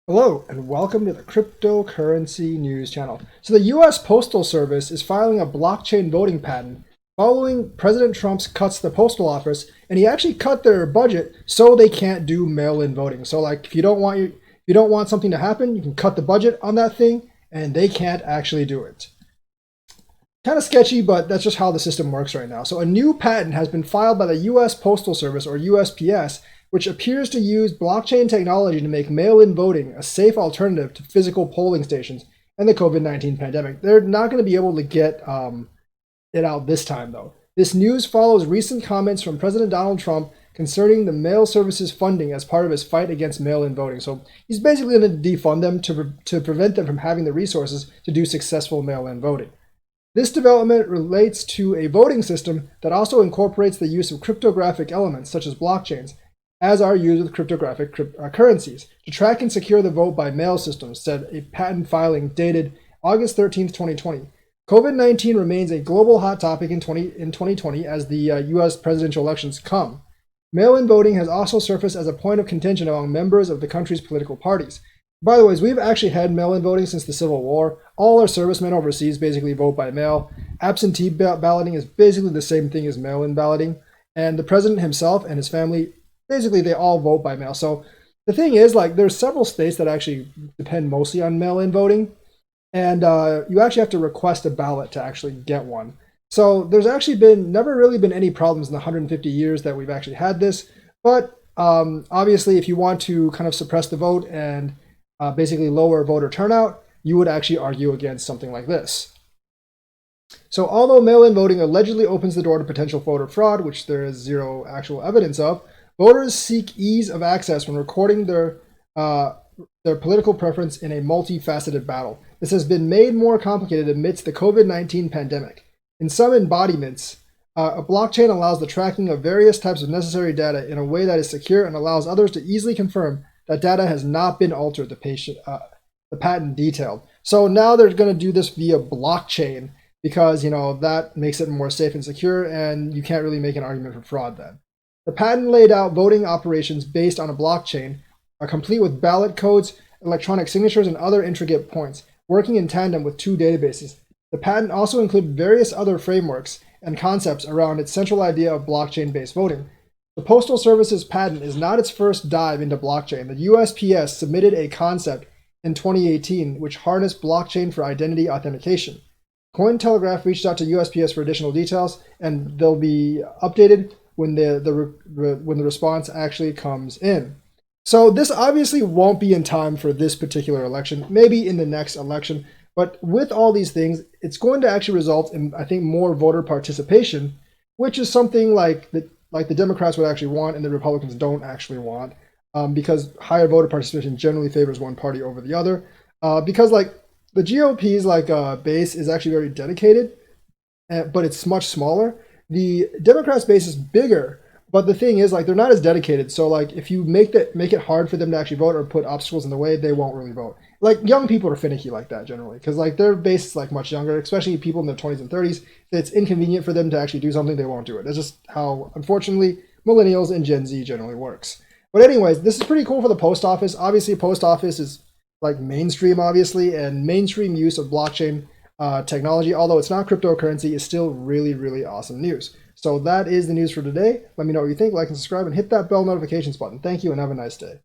Hello, and welcome to the Cryptocurrency News channel. So the US Postal Service is filing a blockchain voting patent following President Trump's cuts to the postal office, and he actually cut their budget so they can't do mail-in voting. So like if you don't want something to happen, you can cut the budget on that thing and they can't actually do it. Kind of sketchy, but that's just how the system works right now. So a new patent has been filed by the US Postal Service, or USPS, which appears to use blockchain technology to make mail-in voting a safe alternative to physical polling stations and the COVID-19 pandemic. They're not going to be able to get it out this time, though. This news follows recent comments from President Donald Trump concerning the mail services funding as part of his fight against mail-in voting. So he's basically going to defund them to prevent them from having the resources to do successful mail-in voting. This development relates to a voting system that also incorporates the use of cryptographic elements, such as blockchains, as are used with cryptographic currencies, to track and secure the vote by mail systems, said a patent filing dated August 13th, 2020. COVID-19 remains a global hot topic in 2020 as the US presidential elections come. Mail-in voting has also surfaced as a point of contention among members of the country's political parties. By the way, we've actually had mail-in voting since the Civil War. All our servicemen overseas basically vote by mail. Absentee balloting is basically the same thing as mail-in balloting. And the president himself and his family, basically they all vote by mail. So the thing is, like, there's several states that actually depend mostly on mail-in voting. And you actually have to request a ballot to actually get one. So there's actually never really been any problems in the 150 years that we've actually had this. But obviously, if you want to kind of suppress the vote and basically lower voter turnout, you would actually argue against something like this. So although mail-in voting allegedly opens the door to potential voter fraud, which there is zero actual evidence of, voters seek ease of access when recording their political preference in a multifaceted battle. This has been made more complicated amidst the COVID-19 pandemic. In some embodiments, a blockchain allows the tracking of various types of necessary data in a way that is secure and allows others to easily confirm that data has not been altered, the patent detailed. So now they're going to do this via blockchain because, that makes it more safe and secure, and you can't really make an argument for fraud then. The patent laid out voting operations based on a blockchain, complete with ballot codes, electronic signatures, and other intricate points, working in tandem with two databases. The patent also included various other frameworks and concepts around its central idea of blockchain-based voting. The Postal Service's patent is not its first dive into blockchain. The USPS submitted a concept in 2018 which harnessed blockchain for identity authentication. Cointelegraph reached out to USPS for additional details, and they'll be updated when the response actually comes in. So this obviously won't be in time for this particular election, maybe in the next election, but with all these things, it's going to actually result in, I think, more voter participation, which is something like the Democrats would actually want and the Republicans don't actually want, because higher voter participation generally favors one party over the other. Because like the GOP's base is actually very dedicated, but it's much smaller. The Democrats' base is bigger, but the thing is, they're not as dedicated. So if you make it hard for them to actually vote or put obstacles in the way, they won't really vote. Young people are finicky like that generally, because their base is much younger, especially people in their 20s and 30s. If it's inconvenient for them to actually do something, they won't do it. That's just how, unfortunately, millennials and Gen Z generally works. But anyways, this is pretty cool for the post office. Obviously, post office is mainstream, obviously, and mainstream use of blockchain technology, although it's not cryptocurrency, is still really, really awesome news. So that is the news for today. Let me know what you think, like and subscribe, and hit that bell notifications button. Thank you, and have a nice day.